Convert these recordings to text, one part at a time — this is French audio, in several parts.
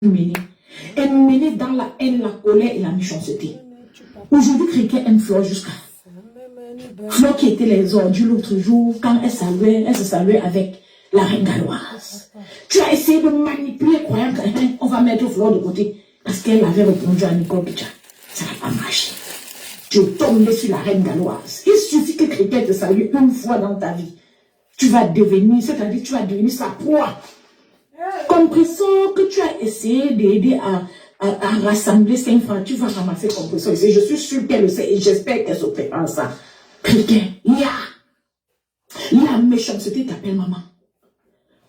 mener. Elle menait dans la haine, la colère et la méchanceté. Aujourd'hui, Cricket aime Flore jusqu'à. Flore qui était les ordures l'autre jour, quand elle se saluait avec la reine galloise. Tu as essayé de manipuler, croyant qu'on va mettre Flore de côté, parce qu'elle avait répondu à Nicole Picha. Ça n'a pas marché. Tu es tombé sur la reine galloise. Il suffit que Cricket te salue une fois dans ta vie. Tu vas devenir, c'est-à-dire tu vas devenir sa proie. Compresseur que tu as essayé d'aider à rassembler 5 francs, tu vas ramasser compresseur. Je suis sûre qu'elle le sait et j'espère qu'elle se prépare ça. Cricket, la méchanceté t'appelle maman.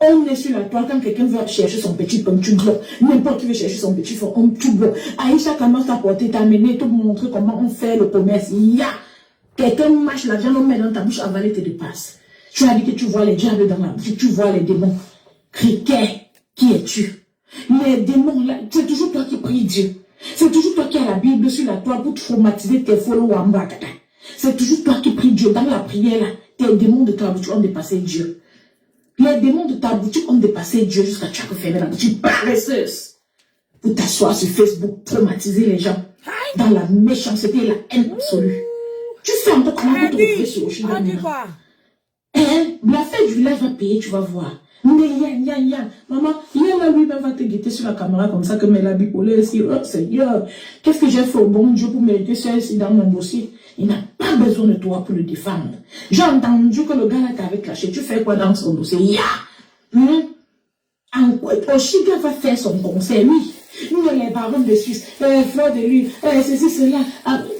On est sur la toile quand quelqu'un veut chercher son petit pomme, tu bloques. N'importe qui veut chercher son petit fond, tu bloques. Aïcha commence à porter, t'amener, te montrer comment on fait le commerce. Quelqu'un mâche la viande, on met dans ta bouche, avaler tes dépasses. Tu as dit que tu vois les diables dans la bouche, tu vois les démons. Cricket, qui es-tu? Les démons, là, c'est toujours toi qui prie Dieu. C'est toujours toi qui as la Bible sur la toile pour traumatiser tes followers. C'est toujours toi qui prie Dieu. Dans la prière, là, tes démons de ta bouche ont dépassé Dieu. Les démons de ta boutique ont dépassé Dieu jusqu'à tu as fermé la boutique paresseuse. Pour t'asseoir sur Facebook, traumatiser les gens. Dans la méchanceté et la haine absolue. Tu sais un peu comment vous te retrouver sur Oshiga. La fête du village va payer, tu vas voir. Mais maman, là, lui-même va te guetter sur la caméra comme ça que me l'a bipolé ici. Oh Seigneur, qu'est-ce que j'ai fait au bon Dieu pour mériter ça ici dans mon dossier? Il n'a pas besoin de toi pour le défendre. J'ai entendu que le gars là t'avait clashé. Tu fais quoi dans son dossier? Oshiga va faire son concert, lui. Nous, les parents de Suisse, Flore de lui, ceci, cela.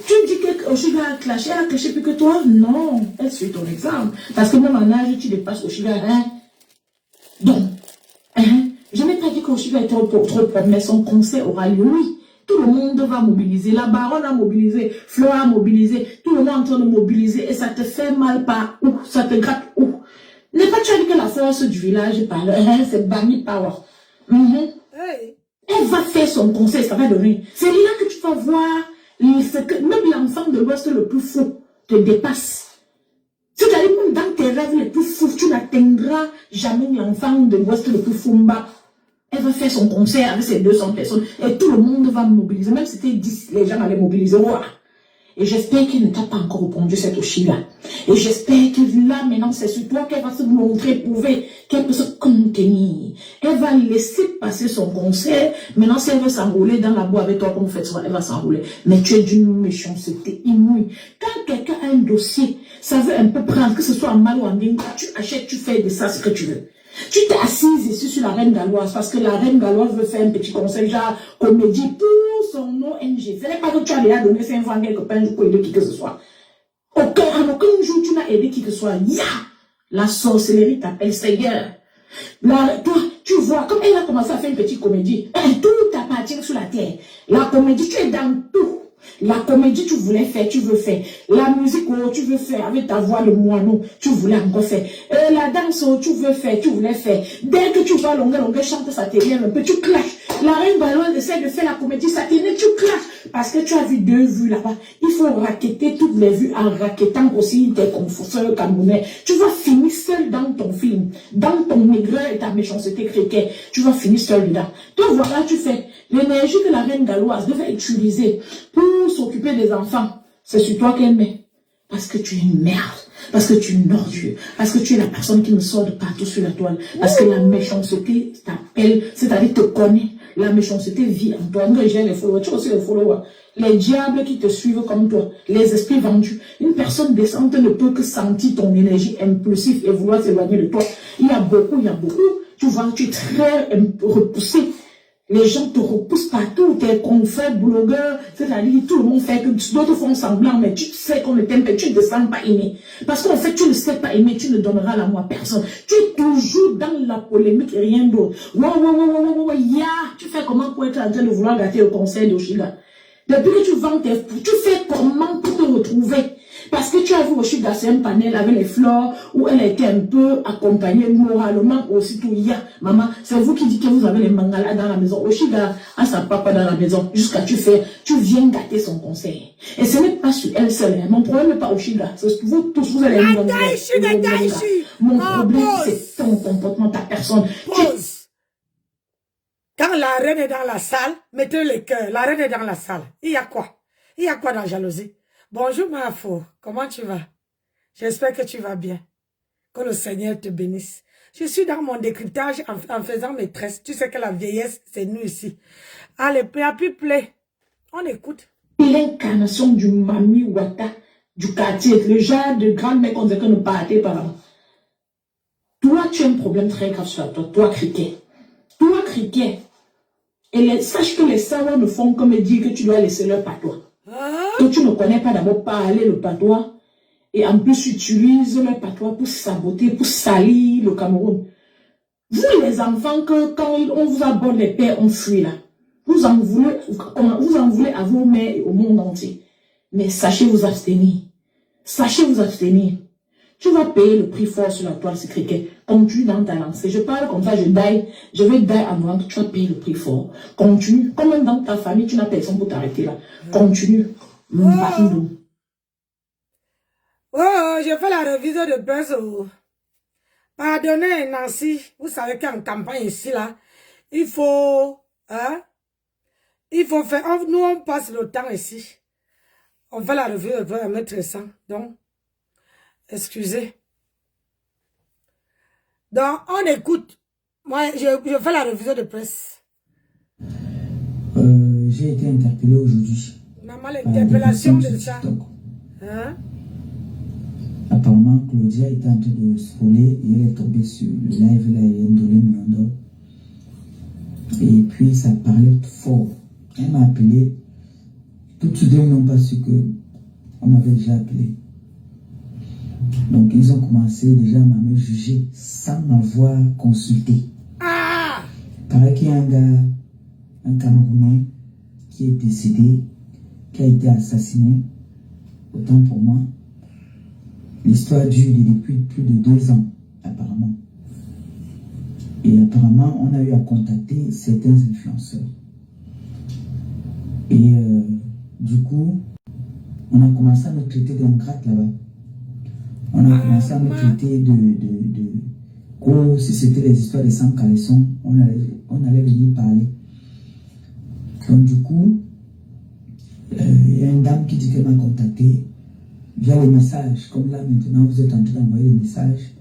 Tu dis que Oshiga a clashé, elle a clashé plus que toi? Non, elle suit ton exemple. Parce que même en âge, tu dépasses Oshiga, hein? Donc, je n'ai pas dit qu'Oshiga était trop propre, mais son concert aura lieu, oui. Tout le monde va mobiliser. La baronne a mobilisé, Flore a mobilisé, tout le monde est en train de mobiliser et ça te fait mal par où? Ça te gratte où? N'est pas tu as dit que la force du village parle, c'est Bami Power. Elle va faire son conseil, ça va donner. C'est là que tu vas voir même l'enfant de l'Ouest le plus fou te dépasse. C'est-à-dire même dans tes rêves les plus fous, tu n'atteindras jamais l'enfant de l'Ouest le plus fou. Elle va faire son concert avec ses 200 personnes et tout le monde va mobiliser. Même si c'était 10, les gens allaient mobiliser. Voilà. Et j'espère qu'il ne t'a pas encore répondu cette Oshiga. Et j'espère que là, maintenant, c'est sur toi qu'elle va se montrer, prouver qu'elle peut se contenir. Elle va laisser passer son concert. Maintenant, si elle veut s'enrouler dans la boîte avec toi, comme vous faites souvent, elle va s'enrouler. Mais tu es d'une méchanceté inouïe. Quand quelqu'un a un dossier, ça veut un peu prendre, que ce soit en mal ou en bien, tu achètes, tu fais de ça ce que tu veux. Tu t'es assise ici sur la reine galloise parce que la reine galloise veut faire un petit conseil genre comédie pour son ONG. Ce n'est pas que tu as déjà donné 5 francs quelque part pour aider qui que ce soit. En aucun jour tu n'as aidé qui que ce soit. La sorcellerie t'appelle Seigneur. Toi, tu vois, comme elle a commencé à faire une petite comédie, tout appartient sur la terre. La comédie, tu es dans tout. La comédie, tu voulais faire, tu veux faire. La musique, tu veux faire avec ta voix de moineau, tu voulais encore faire. La danse, tu veux faire, tu voulais faire. Dès que tu vois longueur chante, ça t'énerve un peu, tu clashes. La reine Ballon essaie de faire la comédie, ça t'énerve, tu clashes. Parce que tu as vu 2 vues là-bas. Il faut racketter toutes les vues en rackettant aussi tes confesseurs camerounais. Tu vas finir seul dans ton film, dans ton maigreur et ta méchanceté chrétienne. Tu vas finir seul dedans. Donc voilà, tu fais l'énergie que la reine galloise devait utiliser pour s'occuper des enfants. C'est sur toi qu'elle met. Parce que tu es une merde. Parce que tu es une ordure. Parce que tu es la personne qui me sort de partout sur la toile. Parce que la méchanceté t'appelle, c'est-à-dire te connaît. La méchanceté vit en toi. Nous, j'ai les followers, tu as aussi les followers. Les diables qui te suivent comme toi. Les esprits vendus. Une personne décente ne peut que sentir ton énergie impulsive et vouloir s'éloigner de toi. Il y a beaucoup. Tu vois, tu es très repoussé. Les gens te repoussent partout, tes confrères, blogueurs, c'est-à-dire tout le monde fait que d'autres font semblant, mais tu sais qu'on ne t'aime pas, tu ne te sens pas aimé. Parce qu'en fait, tu ne sais pas aimer, tu ne donneras l'amour à personne. Tu es toujours dans la polémique et rien d'autre. Tu fais comment pour être en train de vouloir gâter le conseil d'Oshiga? Depuis que tu vends tu fais comment pour te retrouver? Parce que tu as vu Oshiga, c'est un panel avec les fleurs où elle était un peu accompagnée moralement aussi tout. Maman, c'est vous qui dites que vous avez les mangalas dans la maison. Oshiga a sa papa dans la maison jusqu'à tu viens gâter son conseil. Et ce n'est pas sur elle seule. Mon problème n'est pas Oshiga. C'est vous tous, vous allez me Mon problème, c'est ton comportement, ta personne. Quand la reine est dans la salle, mettez le cœur. La reine est dans la salle. Il y a quoi? Il y a quoi dans la jalousie? Bonjour Mafo, comment tu vas? J'espère que tu vas bien. Que le Seigneur te bénisse. Je suis dans mon décryptage en faisant mes tresses. Tu sais que la vieillesse, c'est nous ici. Allez, play. On écoute. L'incarnation du Mami Wata, du quartier, le genre de grande mère qu'on disait que nous partons par là. Toi, tu as un problème très grave sur toi. Toi, criquet. Toi, criquet. Et sache que les savants ne font que me dire que tu dois laisser leur patois. Que tu ne connais pas d'abord parler le patois. Et en plus, utilise leur patois pour saboter, pour salir le Cameroun. Vous, les enfants, que quand on vous aborde les pères, on fuit là. Vous en voulez à vos mères et au monde entier. Mais sachez vous abstenir. Sachez vous abstenir. Tu vas payer le prix fort sur la toile, c'est criquet. Continue dans ta lancée. Je parle comme ça, je vais die avant que tu vas payer le prix fort. Continue. Comme même dans ta famille, tu n'as personne pour t'arrêter là. Continue. Oh, je fais la révision de presse. Pardonnez, Nancy. Vous savez qu'en campagne ici, là, il faut faire... Nous, on passe le temps ici. On fait la revue de presse à mettre ça. Donc, excusez. Donc, on écoute. Moi, je fais la révision de presse. J'ai été interpellé aujourd'hui. Maman, l'interpellation de ça. Hein? Apparemment, Claudia était en train de scroller et elle est tombée sur le live là, et Ndolé. Et puis, ça parlait fort. Elle m'a appelé. Tout de suite, ils n'ont pas su que on m'avait déjà appelé. Donc, ils ont commencé déjà à me juger sans m'avoir consulté. Ah! Paraît qu'il y a un gars, un Camerounais, qui est décédé, qui a été assassiné. Autant pour moi. L'histoire dure depuis plus de 2 ans, apparemment. Et apparemment, on a eu à contacter certains influenceurs. Et du coup, on a commencé à me traiter d'ingrate là-bas. On a commencé à me traiter si c'était les histoires de sans caleçon, on allait venir parler. Donc du coup, il y a une dame qui dit qu'elle m'a contacté via les messages. Comme là maintenant, vous êtes en train d'envoyer les messages.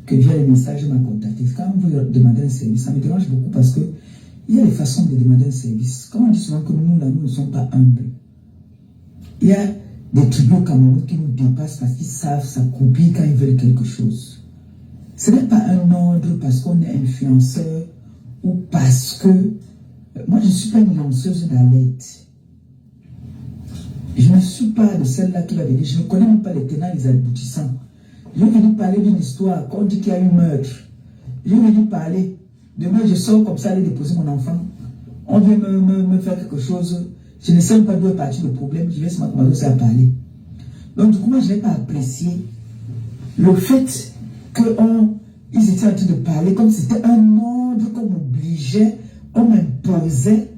Que via les messages, elle m'a contacté. Quand vous demandez un service, ça me dérange beaucoup parce que il y a des façons de demander un service. Comme on dit souvent que nous, là, nous ne sommes pas humbles. Il y a des tribus au Cameroun qui nous dépassent parce qu'ils savent s'accomplir quand ils veulent quelque chose. Ce n'est pas un ordre parce qu'on est influenceur ou parce que... Moi, je ne suis pas une lanceuse d'alerte. Je ne suis pas de celle-là qui va venir. Je ne connais même pas les tenants et les aboutissants. Je vais venir parler d'une histoire. Quand on dit qu'il y a eu meurtre, je vais venir parler. Demain, je sors comme ça, aller déposer mon enfant. On vient me faire quelque chose. Je ne sais même pas d'où est parti le problème. Je vais seulement commencer à parler. Donc, du coup, moi, je n'ai pas apprécié le fait qu'ils étaient en train de parler comme si c'était un ordre qu'on m'obligeait, on m'imposait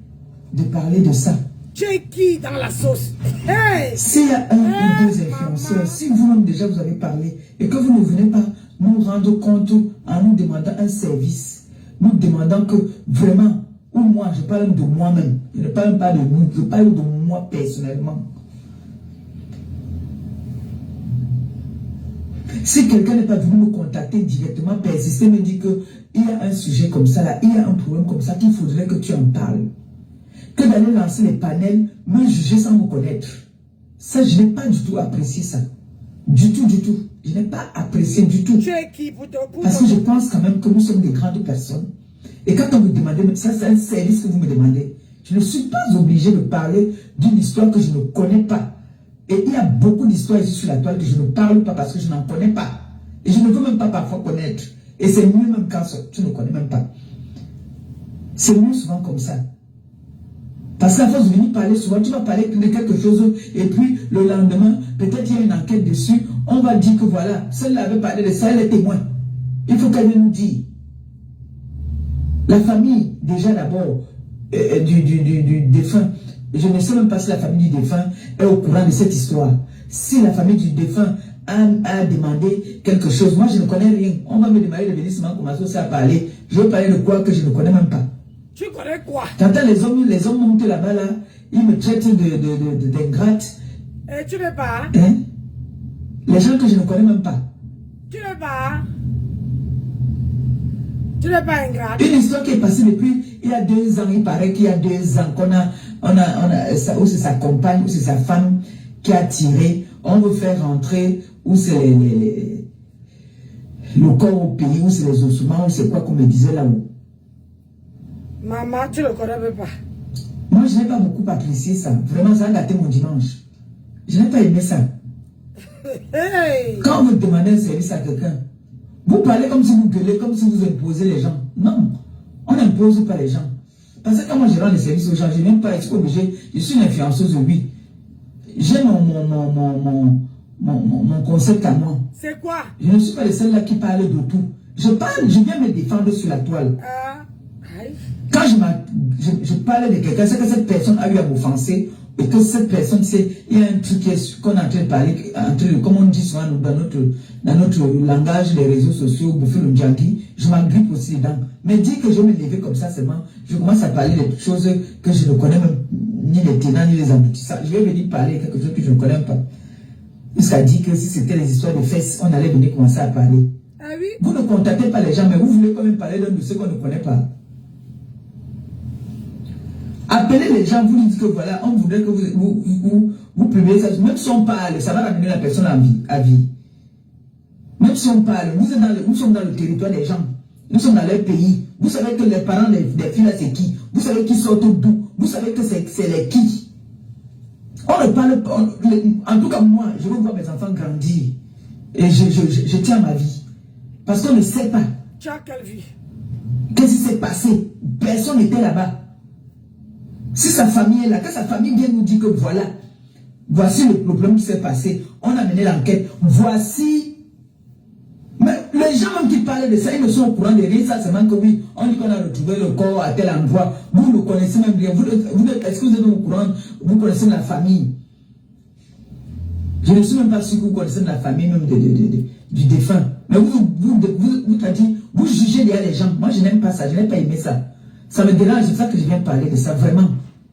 de parler de ça. Tu es qui dans la sauce? Hey! S'il y a un ou deux influenceurs, si vous-même déjà vous avez parlé et que vous ne venez pas nous rendre compte en nous demandant un service, nous demandant que vraiment, ou moi, je parle de moi-même, je ne parle pas de nous, je parle de moi personnellement. Si quelqu'un n'est pas venu me contacter directement, persister, me dit qu'il y a un sujet comme ça, là, il y a un problème comme ça, qu'il faudrait que tu en parles. Que d'aller lancer les panels, me juger sans me connaître. Ça, je n'ai pas du tout apprécié ça. Du tout, du tout. Je n'ai pas apprécié du tout. Tu es qui pour Parce que je pense quand même que nous sommes des grandes personnes. Et quand on me demande, ça c'est un service que vous me demandez, je ne suis pas obligé de parler d'une histoire que je ne connais pas. Et il y a beaucoup d'histoires ici sur la toile que je ne parle pas parce que je n'en connais pas. Et je ne veux même pas parfois connaître. Et c'est mieux même quand tu ne connais même pas. C'est mieux souvent comme ça. Parce qu'à force de venir parler souvent, tu vas parler de quelque chose et puis le lendemain, peut-être il y a une enquête dessus, on va dire que voilà, celle-là avait parlé de ça, elle est témoin. Il faut qu'elle nous dise. La famille, déjà d'abord, du défunt, je ne sais même pas si la famille du défunt est au courant de cette histoire. Si la famille du défunt a demandé quelque chose, moi je ne connais rien. On va me demander de venir seulement commencer à parler. Je veux parler de quoi que je ne connais même pas. Tu connais quoi? T'entends les hommes montent là-bas, là, ils me traitent d'ingrate. Et tu n'es pas? Hein? Les gens que je ne connais même pas. Tu n'es pas? Tu n'es pas ingrate? Une histoire qui est passée depuis il y a 2 ans, il paraît qu'il y a 2 ans qu'on ou c'est sa compagne, ou c'est sa femme qui a tiré. On veut faire rentrer, ou c'est le corps au pays, ou c'est les ossements, ou c'est quoi qu'on me disait là-haut. Maman, tu ne le connais même pas. Moi, je n'ai pas beaucoup apprécié ça. Vraiment, ça a gâté mon dimanche. Je n'ai pas aimé ça. Hey. Quand vous demandez un service à quelqu'un, vous parlez comme si vous gueulez, comme si vous imposez les gens. Non, on n'impose pas les gens. Parce que quand moi je rends les services aux gens, je n'ai même pas été obligé. Je suis une influenceuse, oui. J'ai mon concept à moi. C'est quoi? Je ne suis pas le seul là qui parle de tout. Je viens me défendre sur la toile. Quand je parle de quelqu'un, c'est que cette personne a eu à m'offenser et que cette personne, il y a un truc qu'on est en train de parler, comme on dit souvent dans notre langage, les réseaux sociaux, bouffer le djangui, je m'agrippe aussi dedans. Mais dire que je vais me lever comme ça seulement, je commence à parler de choses que je ne connais même ni les tenants ni les aboutissants. Je vais venir parler de quelque chose que je ne connais pas. Ça dit que si c'était les histoires de fesses, on allait venir commencer à parler. Ah oui? Vous ne contactez pas les gens, mais vous voulez quand même parler d'un dossier qu'on ne connaît pas. Appelez les gens, vous dites que voilà, on voudrait que vous publiez ça. Même si on parle, ça va ramener la personne à vie. Même si on parle, nous sommes dans le territoire des gens. Nous sommes dans leur pays. Vous savez que les parents des filles là, c'est qui? Vous savez qui sortent d'où? Vous savez que c'est les qui? On ne parle pas. En tout cas, moi, je veux voir mes enfants grandir. Et je tiens ma vie. Parce qu'on ne sait pas. Tu as quelle vie? Qu'est-ce qui s'est passé? Personne n'était là-bas. Si sa famille est là, que sa famille vient nous dire que voilà, voici le problème qui s'est passé, on a mené l'enquête, voici. Mais les gens même qui parlent de ça, ils ne sont au courant de rien, ça seulement que oui, on dit qu'on a retrouvé le corps à tel endroit, vous ne connaissez même rien, est-ce que vous êtes au courant, vous connaissez la famille? Je ne suis même pas sûr que vous connaissez la famille même du défunt. Mais vous jugez derrière les gens, moi je n'aime pas ça, je n'ai pas aimé ça. Ça me dérange, c'est ça que je viens parler de ça, vraiment.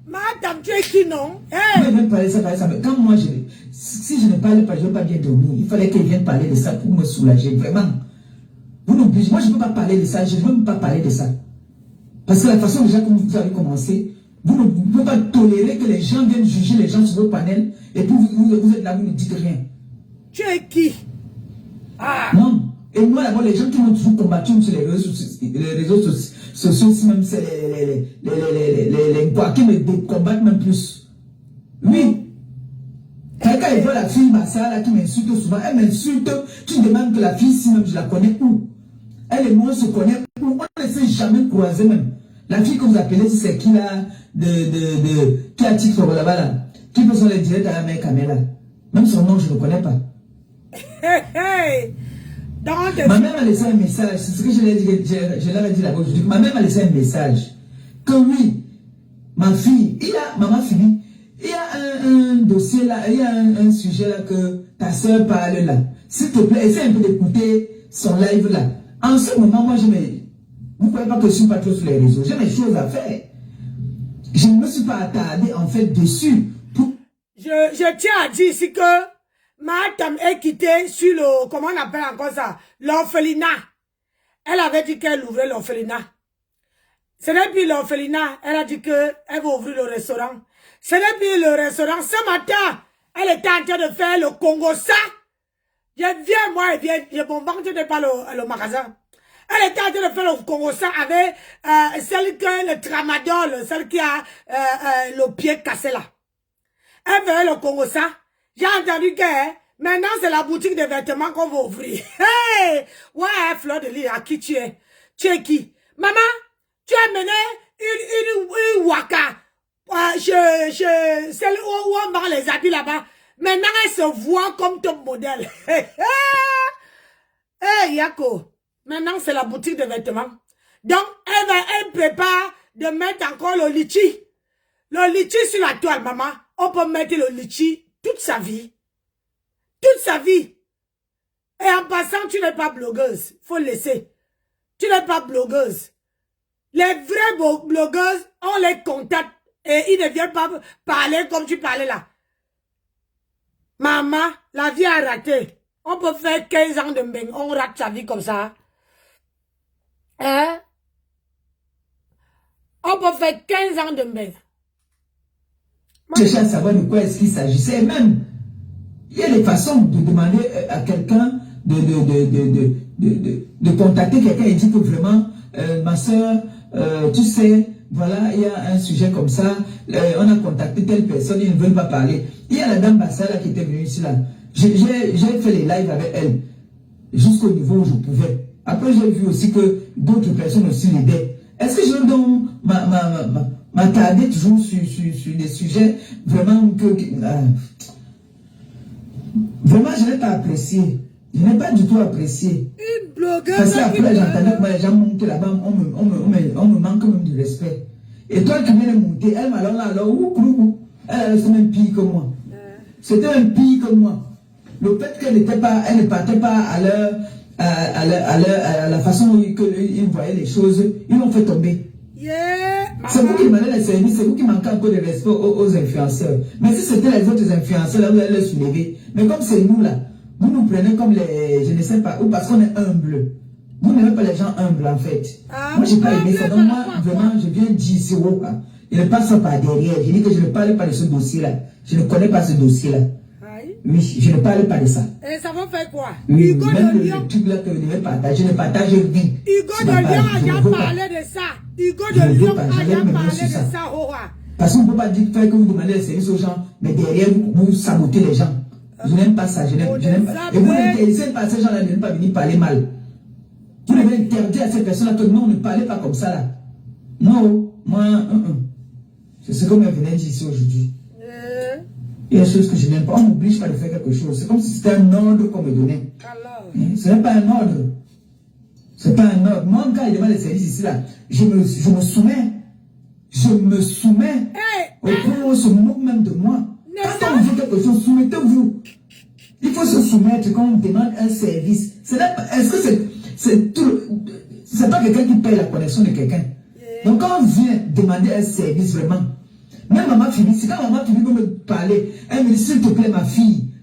Madame, tu es qui, non? Je viens parler de ça, mais quand moi, si je ne parle pas, je ne vais pas bien dormir. Il fallait qu'elle vienne parler de ça pour me soulager, vraiment. Vous n'obligez, moi je ne peux pas parler de ça, je ne veux même pas parler de ça. Parce que la façon déjà comme vous avez commencé, vous ne pouvez pas tolérer que les gens viennent juger les gens sur vos panels, et puis vous êtes là, vous ne dites rien. Tu es qui? Ah. Non. Et moi, d'abord, les gens qui m'ont toujours combattu sur les réseaux sociaux, si même c'est les quoi, qui me combattent même plus. Oui. Quelqu'un, il voit la fille, ma soeur, là, qui m'insulte souvent. Elle m'insulte. Tu demandes que la fille, si même je la connais où? Elle et moi, on se connaît où? On ne s'est jamais croisé même. La fille que vous appelez, c'est qui là, qui a titre là-bas là? Qui peut les directs à la mère Camela? Même son nom, je ne connais pas. Hey. Ma mère m'a laissé un message, c'est ce que je l'avais dit là-bas aujourd'hui. Ma mère m'a laissé un message que oui, ma fille, maman Philippe, il y a un dossier là, il y a un sujet là que ta soeur parle là. S'il te plaît, essaie un peu d'écouter son live là. En ce moment, moi, vous ne croyez pas que je suis pas trop sur les réseaux, j'ai mes choses à faire. Je ne me suis pas attardé en fait dessus. Je tiens à dire ici que Madame est quittée sur le, comment on appelle encore ça, l'orphelinat. Elle avait dit qu'elle ouvrait l'orphelinat. Ce n'est plus l'orphelinat, elle a dit qu'elle va ouvrir le restaurant. Ce n'est plus le restaurant. Ce matin, elle était en train de faire le Congo-ça. Je viens, moi, elle vient, bon, je ne pas le magasin. Elle était en train de faire le Congo-ça avec celle que le tramadol, celle qui a le pied cassé là. Elle faisait le Congo-ça. J'ai entendu que maintenant c'est la boutique de vêtements qu'on va ouvrir. Hey! Ouais, Fleur de Lys, à qui tu es? Tu es qui? Maman, tu as mené une waka chez celle où on vend les habits là-bas. Maintenant, elle se voit comme ton modèle. Hey, Yako. Maintenant, c'est la boutique de vêtements. Donc, elle prépare de mettre encore le litchi. Le litchi sur la toile, maman. On peut mettre le litchi toute sa vie. Toute sa vie. Et en passant, tu n'es pas blogueuse. Faut le laisser. Tu n'es pas blogueuse. Les vraies blogueuses, on les contacte et ils ne viennent pas parler comme tu parlais là. Maman, la vie a raté. On peut faire 15 ans de mbeng, on rate sa vie comme ça. Hein? On peut faire 15 ans de mbeng. Chercher à savoir de quoi est-ce qu'il s'agissait. Même, il y a des façons de demander à quelqu'un de contacter quelqu'un et dire que vraiment, ma soeur, tu sais, voilà, il y a un sujet comme ça, on a contacté telle personne, ils ne veulent pas parler. Il y a la dame Bassala qui était venue ici là. J'ai fait les lives avec elle, jusqu'au niveau où je pouvais. Après, j'ai vu aussi que d'autres personnes aussi l'aidaient. Est-ce que je donc m'attarder toujours sur des sujets vraiment que... vraiment, je n'ai pas apprécié. Je n'ai pas du tout apprécié. Une blogueuse. Parce qu'après, j'entendais que moi, les gens montent là-bas, on me manque même de respect. Et toi qui viens de monter, elle m'a elle était même pire que moi. C'était un pire que moi. Le fait qu'elle ne partait pas à la façon qu'ils voyaient les choses, ils l'ont fait tomber. Yeah. C'est vous qui demandez les services, c'est vous qui manquez encore de respect aux influenceurs. Mais si c'était les autres influenceurs, là, vous allez les soulever. Mais comme c'est nous là, vous nous prenez comme les, je ne sais pas, ou parce qu'on est humble. Vous n'aimez pas les gens humbles en fait. Moi, je n'ai pas aimé ça. Donc moi, vraiment, je viens dire ici, je ne passe pas derrière. Je dis que je ne parle pas de ce dossier-là. Je ne connais pas ce dossier-là. Oui, je ne parle pas de ça. Et ça va faire quoi? Oui, même le truc là que je devais partager, je ne partage rien. Hugo de Lyon a déjà parlé de ça. Hugo de Lyon a déjà parlé de ça. Parce qu'on ne peut pas dire que vous demandez les services aux gens, mais derrière vous sabotez les gens. Je n'aime pas ça. Je n'aime pas. Et vous n'interdisez pas à ces gens-là de ne pas venir parler mal. Vous devez interdire à ces personnes-là que non, ne parlez pas comme ça là. Non, moi, c'est ce qu'on me venait dire ici aujourd'hui. Il y a des choses que je n'aime pas. On ne m'oblige pas de faire quelque chose. C'est comme si c'était un ordre qu'on me donnait. Ce n'est pas un ordre. Ce n'est pas un ordre. Moi, quand il demande les services ici, là, je me soumets. Je me soumets. Au point où on se moque même de moi. Quand on veut quelque chose, soumettez-vous. Il faut se soumettre quand on demande un service. Est-ce que c'est tout? C'est pas quelqu'un qui paye la connexion de quelqu'un. Donc quand on vient demander un service vraiment, même maman Philippe, c'est quand maman Philippe veut me parler, elle me dit s'il te plaît ma fille,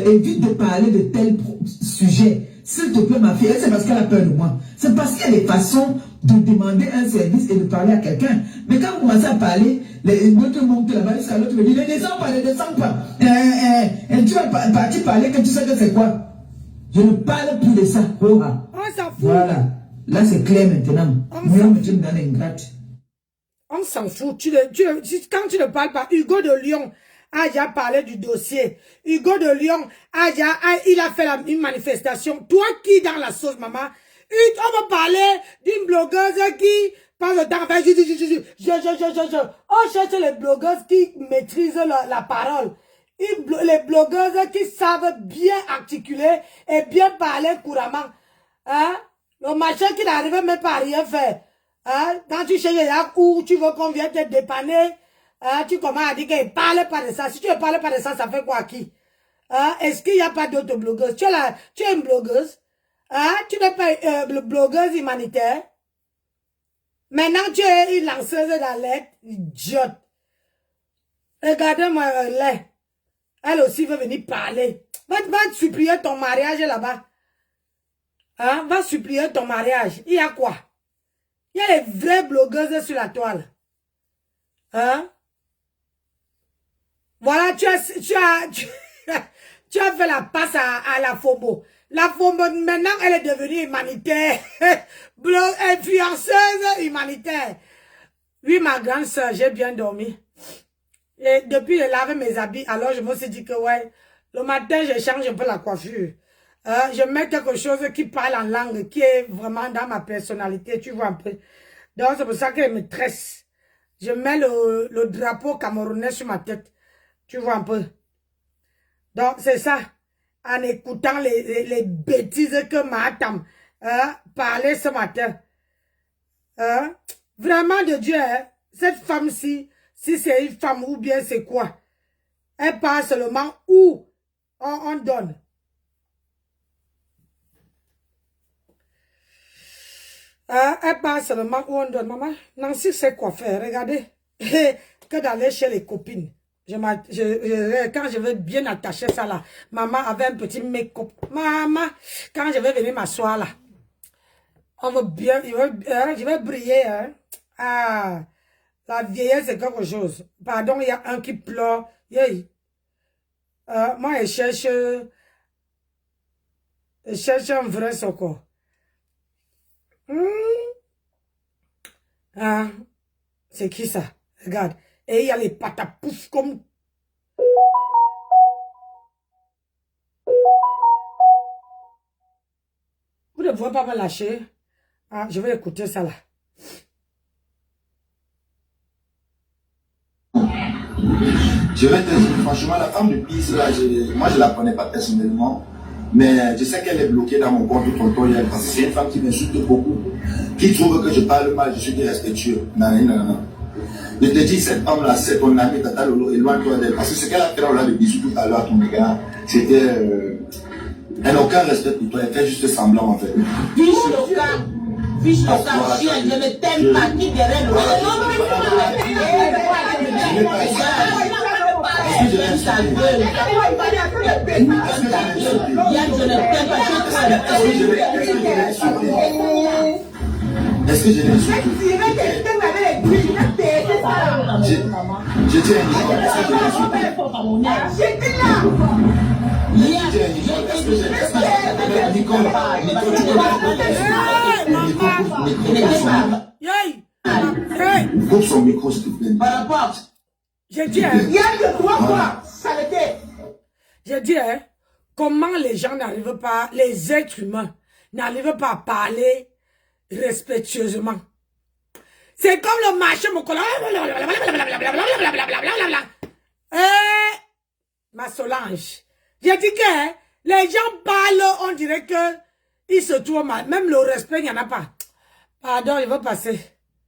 évite de parler de tel sujet. S'il te plaît ma fille, c'est parce qu'elle a peur de moi. C'est parce qu'il y a des façons de demander un service et de parler à quelqu'un. Mais quand vous commencez à parler, l'autre monte là-bas, jusqu'à l'autre me dit, ne descends pas. Tu vas partir parler que tu sais que c'est quoi. Je ne parle plus de ça. On s'en fout. Voilà. Là c'est clair maintenant. Moi, je me donne une gratte. On s'en fout. Quand tu ne parles pas, Hugo de Lyon a déjà parlé du dossier. Hugo de Lyon il a fait une manifestation. Toi qui dans la sauce, maman, on va parler d'une blogueuse qui passe le temps. On cherche les blogueuses qui maîtrisent la parole. Les blogueuses qui savent bien articuler et bien parler couramment. Hein? Le machin qui n'arrive même pas à rien faire. Hein? Quand tu cherches là où tu veux qu'on vienne te dépanner, hein? Tu commences à dire qu'il ne parle pas de ça. Si tu ne parles pas de ça, ça fait quoi à qui? Hein? Est-ce qu'il n'y a pas d'autres blogueuses? Tu es une blogueuse. Hein? Tu n'es pas une blogueuse humanitaire. Maintenant, tu es une lanceuse d'alerte. Idiote. Regardez-moi là. Elle aussi veut venir parler. Va supplier ton mariage là-bas. Hein? Va supplier ton mariage. Il y a quoi? Il y a les vraies blogueuses sur la toile. Hein? Voilà, tu as fait la passe à la FOMO. La FOMO, maintenant, elle est devenue humanitaire. Influenceuse humanitaire. Oui, ma grande soeur, j'ai bien dormi. Et depuis, je lave mes habits. Alors, je me suis dit que, ouais, le matin, je change un peu la coiffure. Je mets quelque chose qui parle en langue, qui est vraiment dans ma personnalité, tu vois un peu. Donc, c'est pour ça qu'elle me tresse. Je mets le drapeau camerounais sur ma tête. Tu vois un peu. Donc, c'est ça. En écoutant les bêtises que Mahatam parlait ce matin. Vraiment de Dieu, hein, cette femme-ci, si c'est une femme ou bien c'est quoi, elle parle seulement où on donne. Elle parle seulement où on donne. Maman, Nancy sait quoi faire. Regardez. Que d'aller chez les copines. Quand je vais bien attacher ça là. Maman avait un petit make-up. Maman, quand je vais venir m'asseoir là. On veut bien, je vais briller. Hein. Ah, la vieillesse c'est quelque chose. Pardon, il y a un qui pleure. Yeah. Moi, je cherche un vrai secours. Ah, c'est qui ça? Regarde. Et il y a les patapouf comme... Vous ne pouvez pas me lâcher. Ah, je vais écouter ça là. Je vais te dire, franchement, la femme de Peace, là, moi je ne la connais pas personnellement, mais je sais qu'elle est bloquée dans mon compte tonton hier, parce que c'est une femme qui m'insulte beaucoup, qui trouve que je parle mal, je suis irrespectueux. Non. Je te dis, cet homme-là, c'est ton ami, Tata Lolo, éloigne-toi d'elle, parce que ce qu'elle a fait là, le bisou tout à l'heure à ton égard, c'était... elle n'a aucun respect pour toi, elle fait juste semblant en fait. Fiche le cas, chien, je ne t'aime pas, qui derrière le est-ce que je l'ai insulté? Je tiens coupe son micro, s'il te plaît. J'ai dit, hein. J'ai dit, hein, comment les gens n'arrivent pas, les êtres humains n'arrivent pas à parler respectueusement. C'est comme le marché, mon collègue. Ma Solange. J'ai dit que hein, les gens parlent, on dirait que ils se trouvent mal. Même le respect, il n'y en a pas. Pardon, il va passer.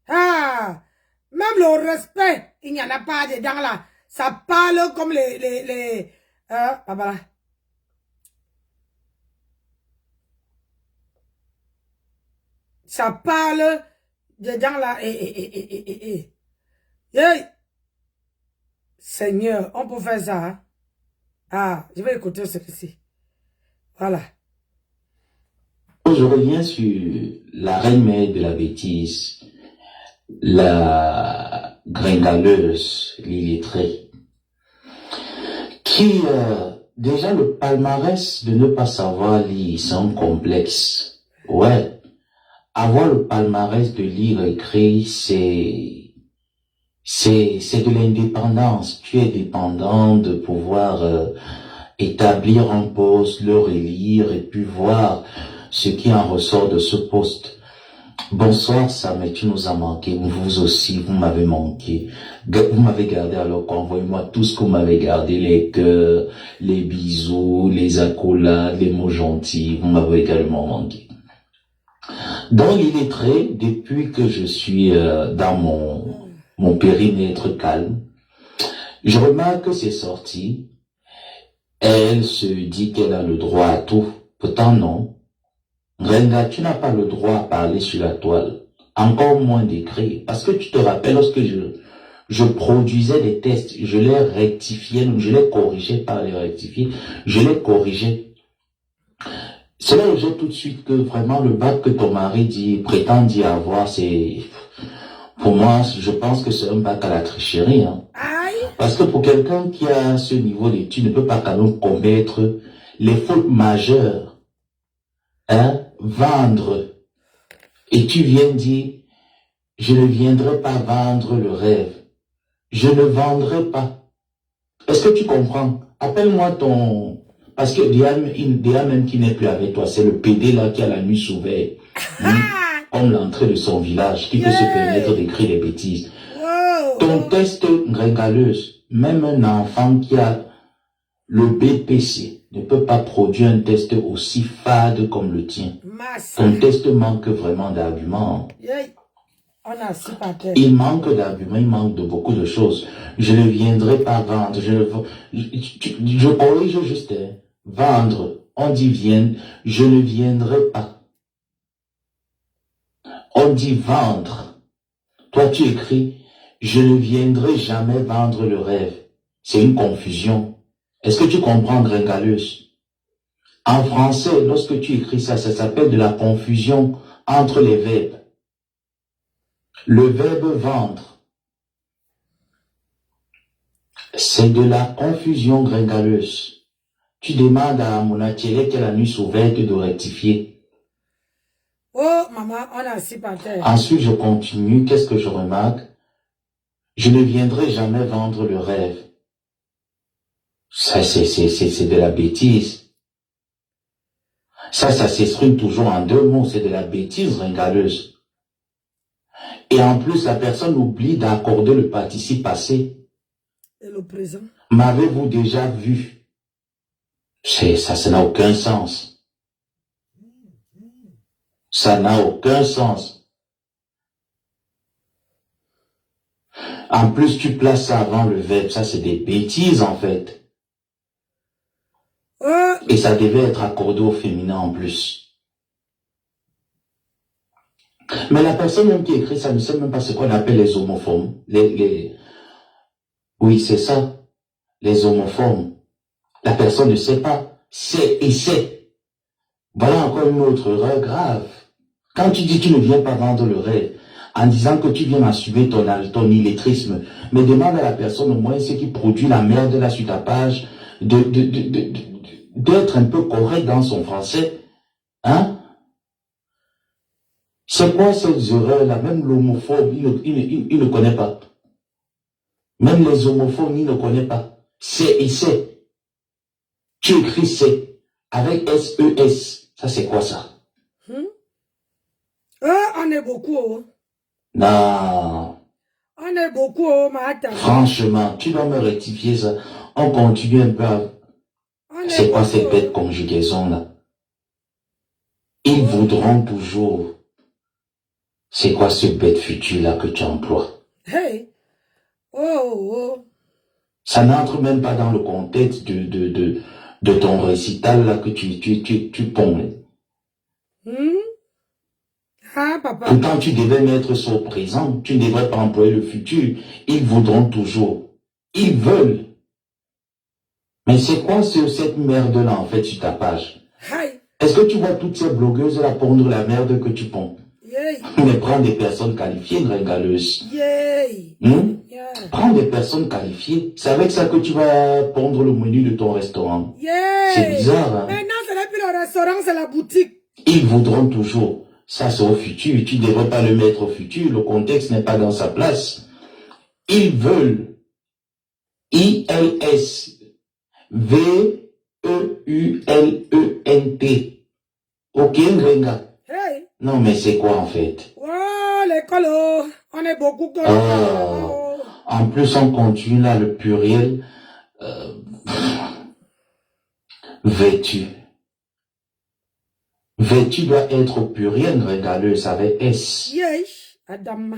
Ah, même le respect, il n'y en a pas dedans là. Ça parle comme voilà. Ça parle dedans là. Seigneur, on peut faire ça. Hein? Ah, je vais écouter ceci. Voilà. Je reviens sur la reine-mère de la bêtise, la gringaleuse, l'illettrée, qui, déjà le palmarès de ne pas savoir lire, c'est un complexe. Ouais. Avoir le palmarès de lire et écrire, c'est de l'indépendance. Tu es dépendant de pouvoir établir un poste, le relire et puis voir ce qui en ressort de ce poste. Bonsoir Sam, mais tu nous as manqué. Vous aussi, vous m'avez manqué. Vous m'avez gardé alors qu'envoyez-moi tout ce que vous m'avez gardé, les cœurs, les bisous, les accolades, les mots gentils. Vous m'avez également manqué. Dans l'illettré, depuis que je suis dans mon périmètre calme, je remarque que c'est sorti. Elle se dit qu'elle a le droit à tout. Pourtant non. Brenda, tu n'as pas le droit à parler sur la toile. Encore moins d'écrire. Parce que tu te rappelles, lorsque je produisais des tests, je les rectifiais, donc je les corrigeais par les rectifier, je les corrigeais. Cela rejette tout de suite que vraiment le bac que ton mari prétend d'y avoir, c'est, pour moi, je pense que c'est un bac à la tricherie, hein. Parce que pour quelqu'un qui a ce niveau d'études, ne peut pas quand même commettre les fautes majeures, hein, vendre. Et tu viens dire, je ne viendrai pas vendre le rêve. Je ne vendrai pas. Est-ce que tu comprends? Appelle-moi ton... Parce que Dia même qui n'est plus avec toi, c'est le PD là qui a la nuit souveraine. Comme l'entrée de son village, qui peut se permettre d'écrire des bêtises. Ton test gringaleuse, même un enfant qui a le BPC ne peut pas produire un test aussi fade comme le tien. Ton test manque vraiment d'arguments. Il manque d'arguments, il manque de beaucoup de choses. Je ne viendrai pas vendre. Je corrige juste. Hein. Vendre. On dit vienne. Je ne viendrai pas. On dit vendre. Toi, tu écris, je ne viendrai jamais vendre le rêve. C'est une confusion. Est-ce que tu comprends, gringaleuse? En français, lorsque tu écris ça, ça s'appelle de la confusion entre les verbes. Le verbe vendre, c'est de la confusion gringaleuse. Tu demandes à mon atelier qu'elle a nuit ouverte de rectifier. Oh, maman, on a assis par terre. Ensuite, je continue. Qu'est-ce que je remarque? Je ne viendrai jamais vendre le rêve. Ça, c'est de la bêtise. Ça s'exprime toujours en deux mots. C'est de la bêtise ringaleuse. Et en plus, la personne oublie d'accorder le participe passé. Et le présent. M'avez-vous déjà vu? Ça n'a aucun sens. Ça n'a aucun sens. En plus, tu places ça avant le verbe. Ça, c'est des bêtises, en fait. Et ça devait être accordé au féminin en plus. Mais la personne même qui écrit ça ne sait même pas ce qu'on appelle les homophones. Oui, c'est ça. Les homophones. La personne ne sait pas. C'est et c'est. Voilà encore une autre erreur grave. Quand tu dis tu ne viens pas vendre le rêve, en disant que tu viens assumer ton illettrisme, mais demande à la personne au moins ce qui produit la merde là sur ta page, d'être un peu correct dans son français. Hein? C'est quoi ces erreurs-là? Même l'homophobe, il ne connaît pas. Même les homophobes, il ne connaît pas. C'est et c'est. Tu écris c'est avec S-E-S. Ça, c'est quoi ça? On est beaucoup. Oh. Non. On est beaucoup, oh, Martha. Franchement, tu dois me rectifier ça. On continue un peu. C'est quoi cette bête conjugaison-là? Ils voudront toujours. C'est quoi ce bête futur-là que tu emploies? Hey! Oh! Ça n'entre même pas dans le contexte de ton récital là que tu ponds. Ah, papa. Pourtant, tu devais mettre ça au présent. Tu ne devrais pas employer le futur. Ils voudront toujours. Ils veulent. Mais c'est quoi cette merde-là, en fait, sur ta page? Hey! Est-ce que tu vois toutes ces blogueuses-là pondre la merde que tu ponds? Yay! Mais prends des personnes qualifiées, régaleuses. Yay! Prends des personnes qualifiées. C'est avec ça que tu vas pondre le menu de ton restaurant. Yay! C'est bizarre, hein? Maintenant, ce n'est plus le restaurant, c'est la boutique. Ils voudront toujours. Ça, c'est au futur. Tu ne devrais pas le mettre au futur. Le contexte n'est pas dans sa place. Ils veulent. I-L-S. V-E-U-L-E-N-T. Ok, Ngrenga? Hey! Non, mais c'est quoi, en fait? Oh, l'école, oh. On est beaucoup comme oh. En plus, on continue là, le pluriel. Vêtu. Vêtu doit être au pluriel, régaleuse, avec S. Yes, Adam.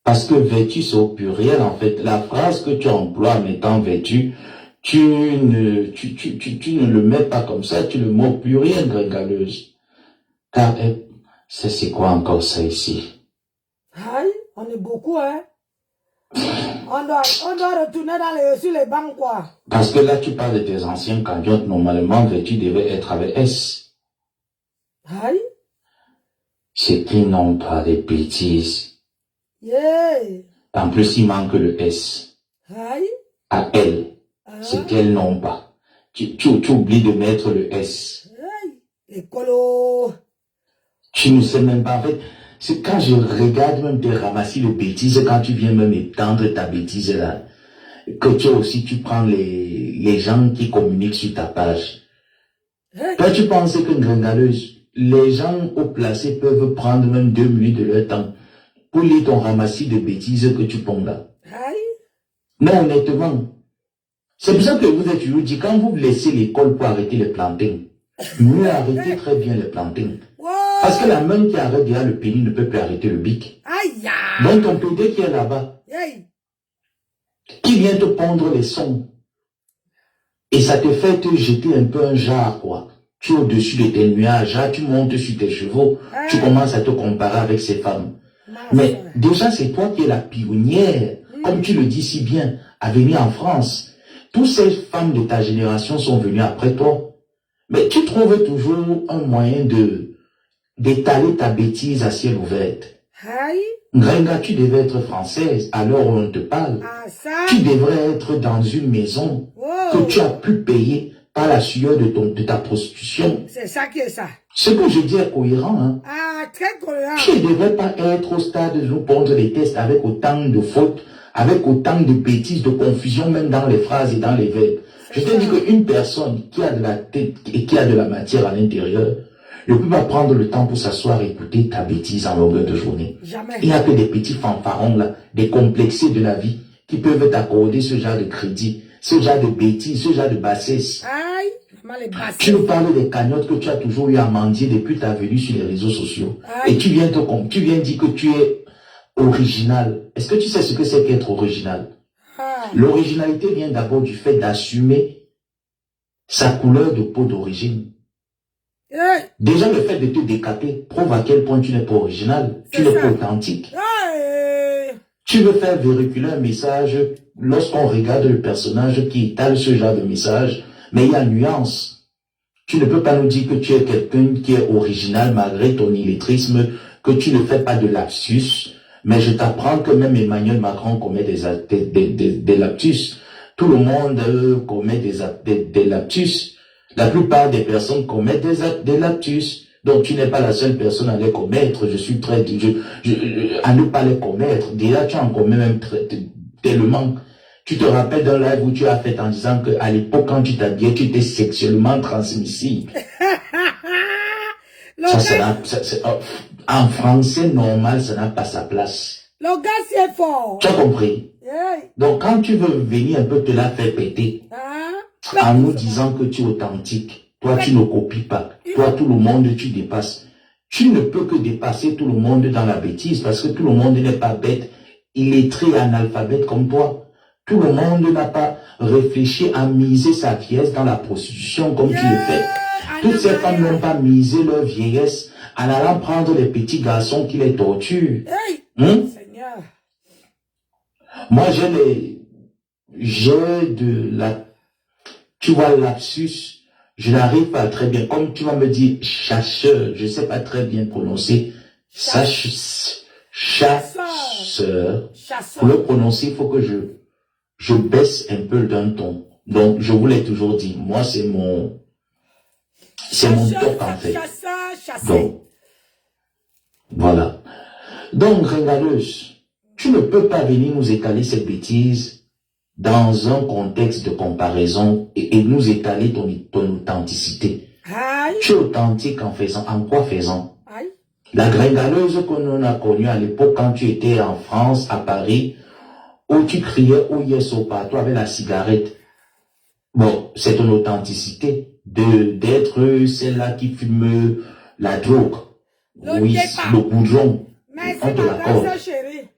Parce que vêtu, c'est au pluriel, en fait. La phrase que tu emploies en étant vêtu, tu ne le mets pas comme ça, tu le mets au pluriel, régaleuse. Car, c'est quoi encore ça ici? Aïe, on est beaucoup, hein? On doit retourner sur les bancs, quoi. Parce que là, tu parles de tes anciens cagnottes. Normalement, vêtu devait être avec S. Aïe. C'est qu'ils n'ont pas des bêtises. Yeah. En plus, il manque le S. Aïe. À elle. C'est qu'elles n'ont pas. Tu oublies de mettre le S. Aïe. Écolo. Tu ne sais même pas. En fait, c'est quand je regarde même tes ramassis de bêtises, quand tu viens même étendre ta bêtise là, que tu prends les gens qui communiquent sur ta page. Hey. Toi, tu penses que Gringaleuse, les gens au placé peuvent prendre même 2 minutes de leur temps pour lire ton ramassis de bêtises que tu ponds là. Aïe. Non, honnêtement. C'est pour ça que vous êtes toujours dit, quand vous laissez l'école pour arrêter les plantins, mieux arrêter très bien les plantins. Wow. Parce que la main qui arrête déjà le pénis ne peut plus arrêter le bic. Aïe. Donc ton PD qui est là-bas, Aïe. qui vient te pondre les sons, et ça te fait te jeter un peu un jar, quoi. Tu es au-dessus de tes nuages, tu montes sur tes chevaux, tu commences à te comparer avec ces femmes. Mais déjà, c'est toi qui es la pionnière, comme tu le dis si bien, à venir en France. Toutes ces femmes de ta génération sont venues après toi. Mais tu trouves toujours un moyen d'étaler ta bêtise à ciel ouvert. Aïe. Grenga, tu devais être française à l'heure où on te parle. Ah, ça. Tu devrais être dans une maison que tu as pu payer par la sueur de ta prostitution. C'est ça qui est ça. Ce que je dis est cohérent. Hein. Ah, très cohérent. Tu ne devrais pas être au stade de nous pondre des tests avec autant de fautes, avec autant de bêtises, de confusion, même dans les phrases et dans les verbes. Je te dis qu'une personne qui a de la tête et qui a de la matière à l'intérieur ne peut pas prendre le temps pour s'asseoir et écouter ta bêtise en longueur de journée. Jamais. Il n'y a que des petits fanfarons là, des complexés de la vie, qui peuvent t'accorder ce genre de crédit, ce genre de bêtises, ce genre de bassesse. Aïe, mal les bassesses. Tu nous parles des cagnottes que tu as toujours eu à mendier depuis ta venue sur les réseaux sociaux. Aïe. Et tu viens dire que tu es original. Est-ce que tu sais ce que c'est qu'être original? Ah. L'originalité vient d'abord du fait d'assumer sa couleur de peau d'origine. Hey. Déjà, le fait de te décaper prouve à quel point tu n'es pas original, tu n'es pas authentique. Hey. Tu veux faire véhiculer un message lorsqu'on regarde le personnage qui étale ce genre de message, mais il y a nuance. Tu ne peux pas nous dire que tu es quelqu'un qui est original malgré ton illettrisme, que tu ne fais pas de lapsus, mais je t'apprends que même Emmanuel Macron commet des lapsus. Tout le monde commet des lapsus. La plupart des personnes commettent des lapsus. Donc tu n'es pas la seule personne à les commettre. Je suis très... à ne pas les commettre. Déjà tu en commets même tellement. Tu te rappelles d'un live où tu as fait en disant qu'à l'époque quand tu t'habillais, tu étais sexuellement transmissible. En français normal, ça n'a pas sa place. Le gars c'est fort. Tu as compris? Hey. Donc quand tu veux venir un peu te la faire péter, en nous disant que tu es authentique, toi tu ne copies pas, toi tout le monde tu dépasses. Tu ne peux que dépasser tout le monde dans la bêtise parce que tout le monde n'est pas bête, illettré et analphabète comme toi. Tout le monde n'a pas réfléchi à miser sa vieillesse dans la prostitution comme tu le fais. Toutes ces femmes n'ont pas misé leur vieillesse en allant prendre les petits garçons qui les torturent. Hey. Seigneur. Moi j'ai de la... Tu vois, lapsus, je n'arrive pas très bien. Comme tu vas me dire chasseur, je ne sais pas très bien prononcer. Chasseur. Pour le prononcer, il faut que je baisse un peu d'un ton. Donc, je vous l'ai toujours dit. Moi, c'est mon toc en fait. Donc, voilà. Donc, Rengaleuse, tu ne peux pas venir nous étaler cette bêtise dans un contexte de comparaison et nous étaler ton authenticité. Aïe. Tu es authentique en quoi faisant? Aïe. La gringaleuse que l'on a connue à l'époque quand tu étais en France, à Paris, où tu criais oh yes au partout avec la cigarette. Bon, c'est ton authenticité d'être celle-là qui fume la drogue. Oui, le goudron. On te l'accorde.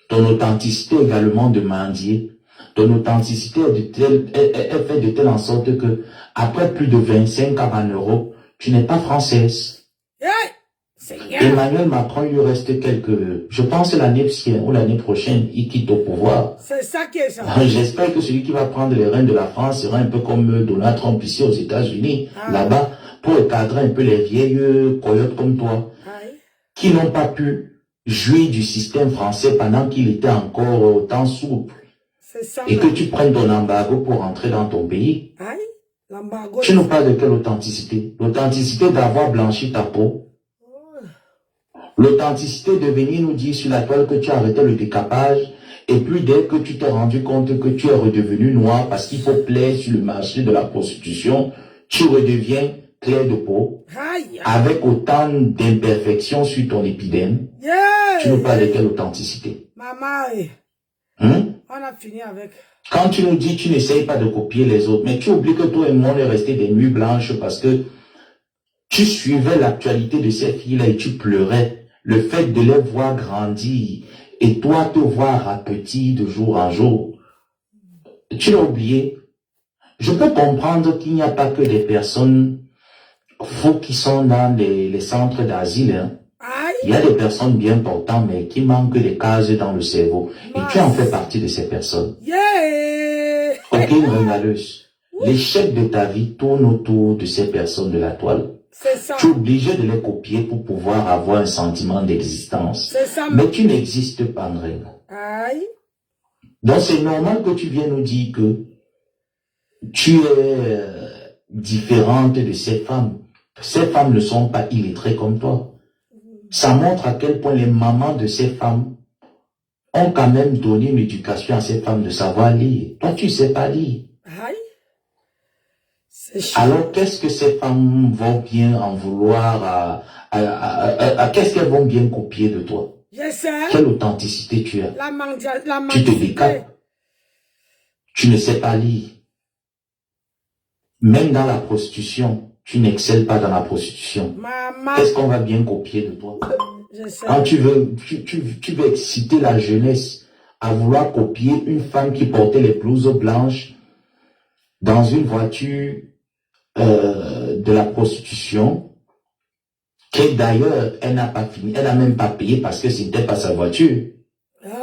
Ton authenticité également de mendier. Ton authenticité est faite de telle en sorte que, après plus de 25 ans en Europe, tu n'es pas française. Emmanuel Macron, il lui reste je pense l'année ou l'année prochaine, il quitte au pouvoir. C'est ça qui est ça. J'espère que celui qui va prendre les rênes de la France sera un peu comme Donald Trump ici aux États-Unis, là-bas, pour encadrer un peu les vieilles coyotes comme toi, qui n'ont pas pu jouir du système français pendant qu'il était encore au temps souple. Et que tu prennes ton embargo pour rentrer dans ton pays. Tu nous parles de quelle authenticité? L'authenticité d'avoir blanchi ta peau. L'authenticité de venir nous dire sur la toile que tu as arrêté le décapage. Et puis dès que tu t'es rendu compte que tu es redevenu noir parce qu'il faut plaire sur le marché de la prostitution, tu redeviens clair de peau. Avec autant d'imperfections sur ton épiderme. Tu nous parles de quelle authenticité? Maman, on a fini avec. Quand tu nous dis tu n'essayes pas de copier les autres, mais tu oublies que toi et moi on est restés des nuits blanches parce que tu suivais l'actualité de ces filles-là et tu pleurais. Le fait de les voir grandir et toi te voir rapetir de jour en jour. Tu l'as oublié. Je peux comprendre qu'il n'y a pas que des personnes faux qui sont dans les centres d'asile. Hein. Il y a des personnes bien portantes, mais qui manquent des cases dans le cerveau. Et tu en fais partie de ces personnes. Yeah. Ok, Rengaleuse. L'échec de ta vie tourne autour de ces personnes de la toile. C'est ça. Tu es obligé de les copier pour pouvoir avoir un sentiment d'existence. C'est ça. Mais tu n'existes pas, Nrenga. Aïe. Donc c'est normal que tu viennes nous dire que tu es différente de ces femmes. Ces femmes ne sont pas illettrées comme toi. Ça montre à quel point les mamans de ces femmes ont quand même donné une éducation à ces femmes de savoir lire. Toi, tu ne sais pas lire. Aïe. C'est chaud. Alors, qu'est-ce que ces femmes vont bien en vouloir qu'est-ce qu'elles vont bien copier de toi? Je sais. Quelle authenticité tu as? La Tu te mendicité. décales. Tu ne sais pas lire. Même dans la prostitution, tu n'excelles pas dans la prostitution. Maman. Qu'est-ce qu'on va bien copier de toi? Je sais. Quand tu veux exciter la jeunesse à vouloir copier une femme qui portait les blouses blanches dans une voiture de la prostitution, que d'ailleurs, elle n'a pas fini, elle n'a même pas payé parce que c'était pas sa voiture.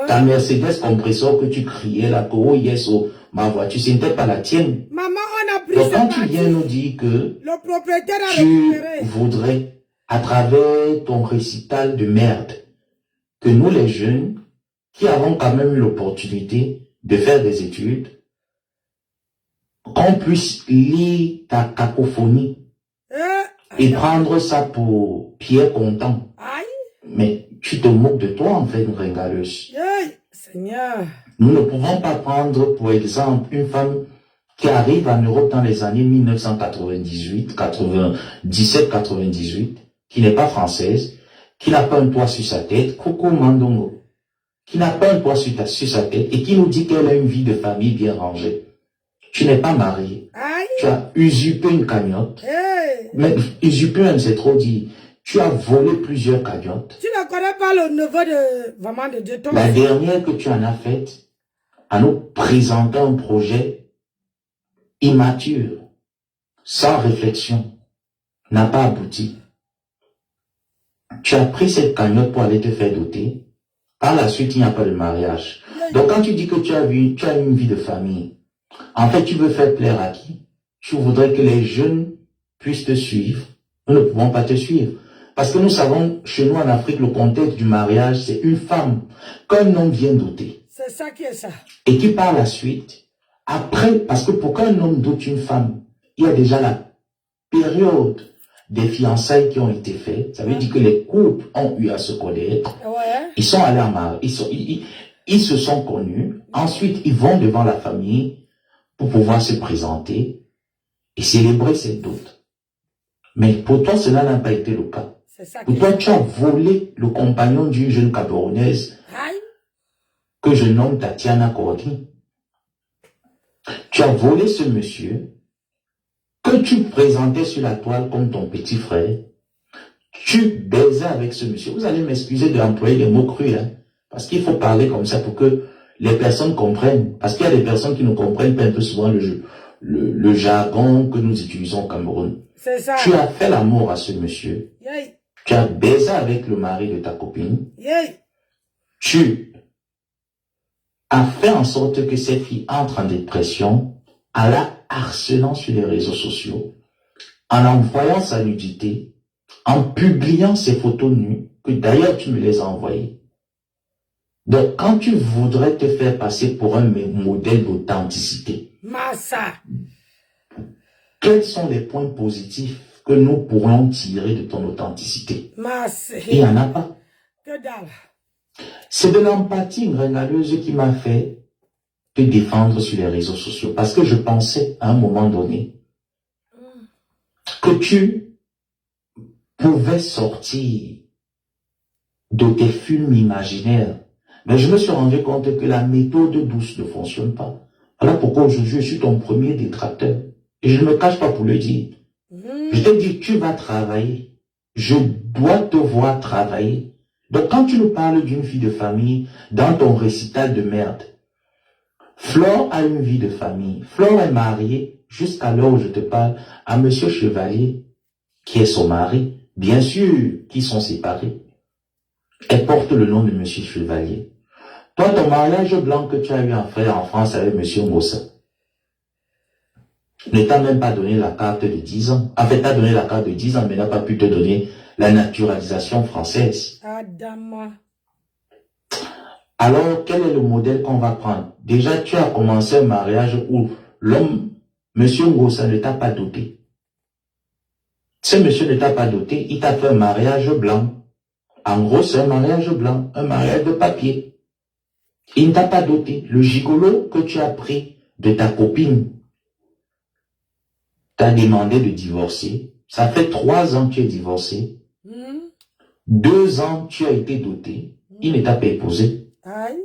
Ta Mercedes compresseur que tu criais là, que oh yes, oh, ma voiture, ce n'était pas la tienne. Maman, on a pris Donc ce quand tu parti. viens nous dire que Le propriétaire a tu récupéré. voudrais, à travers ton récital de merde, que nous les jeunes, qui avons quand même eu l'opportunité de faire des études, qu'on puisse lire ta cacophonie et prendre ça pour Pierre Content. Aïe. Mais tu te moques de toi en fait, Rengaleuse. Aïe. Seigneur. Nous ne pouvons pas prendre pour exemple une femme qui arrive en Europe dans les années 1998, 97, 98, qui n'est pas française, qui n'a pas un toit sur sa tête, Coco Mandongo, qui n'a pas un toit sur sa tête et qui nous dit qu'elle a une vie de famille bien rangée. Tu n'es pas marié. Aïe. Tu as usurpé une cagnotte. Hey. Mais usurpé même, c'est trop dit. Tu as volé plusieurs cagnottes. Tu ne connais pas le neveu de vraiment de Dieu. La dernière que tu en as faite, en nous présentant un projet immature, sans réflexion, n'a pas abouti. Tu as pris cette cagnotte pour aller te faire doter. Par la suite, il n'y a pas de mariage. Donc quand tu dis que tu as une vie de famille, en fait, tu veux faire plaire à qui? Tu voudrais que les jeunes puissent te suivre. Nous ne pouvons pas te suivre. Parce que nous savons, chez nous en Afrique, le contexte du mariage, c'est une femme qu'un homme vient doter. C'est ça qui est ça. Et qui par la suite, après, parce que pour qu'un homme dote une femme, il y a déjà la période des fiançailles qui ont été faites. Ça veut dire que les couples ont eu à se connaître. Ouais. Ils sont allés en mariage. Ils se sont connus. Ensuite, ils vont devant la famille pour pouvoir se présenter et célébrer cette dot. Mais pour toi, cela n'a pas été le cas. C'est ça Pour qui toi, est tu as volé le compagnon d'une jeune Camerounaise Aïe. que je nomme Tatiana Kordi. Tu as volé ce monsieur que tu présentais sur la toile comme ton petit frère. Tu baisais avec ce monsieur. Vous allez m'excuser d'employer les mots crus, hein, parce qu'il faut parler comme ça pour que les personnes comprennent. Parce qu'il y a des personnes qui ne comprennent pas un peu souvent le jargon que nous utilisons au Cameroun. C'est ça. Tu as fait l'amour à ce monsieur. Yay. Tu as baisé avec le mari de ta copine. Yay. Tu as fait en sorte que cette fille entre en dépression en la harcelant sur les réseaux sociaux, en envoyant sa nudité, en publiant ses photos nues, que d'ailleurs tu me les as envoyées. Donc quand tu voudrais te faire passer pour un modèle d'authenticité, Massa. quels sont les points positifs que nous pourrons tirer de ton authenticité? Massa. Il n'y en a pas. Que dalle. C'est de l'empathie Rengaleuse qui m'a fait te défendre sur les réseaux sociaux. Parce que je pensais à un moment donné que tu pouvais sortir de tes films imaginaires. Mais je me suis rendu compte que la méthode douce ne fonctionne pas. Voilà pourquoi aujourd'hui je suis ton premier détracteur. Et je ne me cache pas pour le dire. Je te dis, tu vas travailler. Je dois te voir travailler. Donc quand tu nous parles d'une vie de famille, dans ton récital de merde, Flore a une vie de famille. Flore est mariée, jusqu'à l'heure où je te parle, à Monsieur Chevalier, qui est son mari. Bien sûr, qui sont séparés. Elle porte le nom de Monsieur Chevalier. Toi, ton mariage blanc que tu as eu à faire en France avec Monsieur Ngossa ne t'a même pas donné la carte de 10 ans. En fait, t'as donné la carte de 10 ans, mais n'a pas pu te donner la naturalisation française. Adama. Alors, quel est le modèle qu'on va prendre? Déjà, tu as commencé un mariage où l'homme, Monsieur Ngossa, ne t'a pas doté. Ce monsieur ne t'a pas doté, il t'a fait un mariage blanc. En gros, c'est un mariage blanc, un mariage de papier. Il ne t'a pas doté. Le gigolo que tu as pris de ta copine t'a demandé de divorcer. Ça fait 3 ans que tu es divorcé. 2 ans, tu as été doté. Il ne t'a pas épousé. Aïe.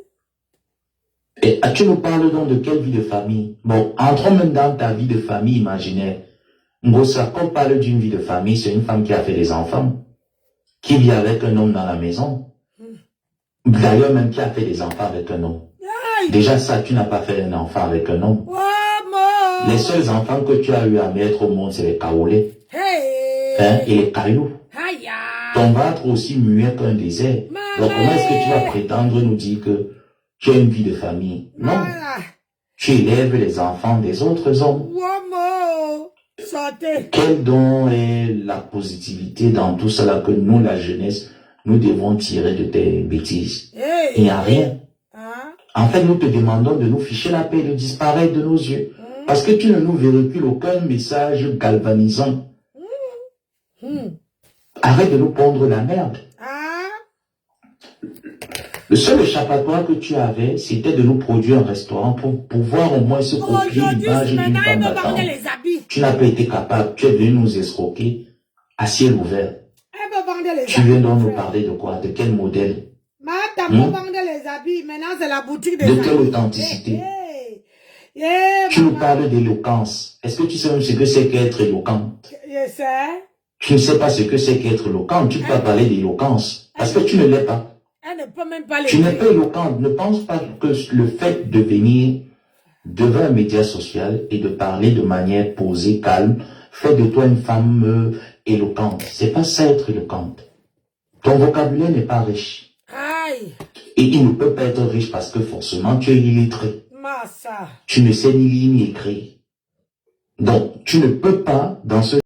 Et tu nous parles donc de quelle vie de famille? Bon, entrons même dans ta vie de famille imaginaire. Ngossa, quand on parle d'une vie de famille, c'est une femme qui a fait des enfants, qui vit avec un homme dans la maison. D'ailleurs, même qui a fait des enfants avec un homme. Aïe. Déjà ça, tu n'as pas fait un enfant avec un homme. Maman. Les seuls enfants que tu as eu à mettre au monde, c'est les kaolés, Hey. et les cailloux. Aïe. Ton ventre aussi muet qu'un désert. Donc comment est-ce que tu vas prétendre nous dire que tu as une vie de famille? Non. Voilà. Tu élèves les enfants des autres hommes. Maman. Sortez. Quel don est la positivité dans tout cela que nous, la jeunesse, nous devons tirer de tes bêtises? Hey. Il n'y a rien. Hein? En fait, nous te demandons de nous ficher la paix, de disparaître de nos yeux. Parce que tu ne nous véhicules aucun message galvanisant. Arrête de nous pondre la merde. Le seul échappatoire que tu avais, c'était de nous produire un restaurant pour pouvoir au moins se copier l'image d'une Maintenant, femme elle me battante. vendait les habits. Tu n'as pas été capable, tu es venu nous escroquer à ciel ouvert. Elle me vendait les habits. Tu viens donc nous parler de quoi? De quel modèle? T'as me vendait les habits. Maintenant, c'est la boutique des De habits. quelle authenticité? Tu nous parles d'éloquence. Est-ce que tu sais même ce que c'est qu'être éloquente? Je sais. Tu ne sais pas ce que c'est qu'être éloquente. Tu peux pas parler d'éloquence. Parce que tu ne l'es pas. Elle ne peut même pas les Tu n'es pas éloquente. Ne pense pas que le fait de venir devant un média social et de parler de manière posée, calme, fait de toi une femme éloquente. C'est pas ça être éloquente. Ton vocabulaire n'est pas riche. Aïe. Et il ne peut pas être riche parce que forcément tu es illettré. Massa. Tu ne sais ni lire ni écrire. Donc, tu ne peux pas, dans ce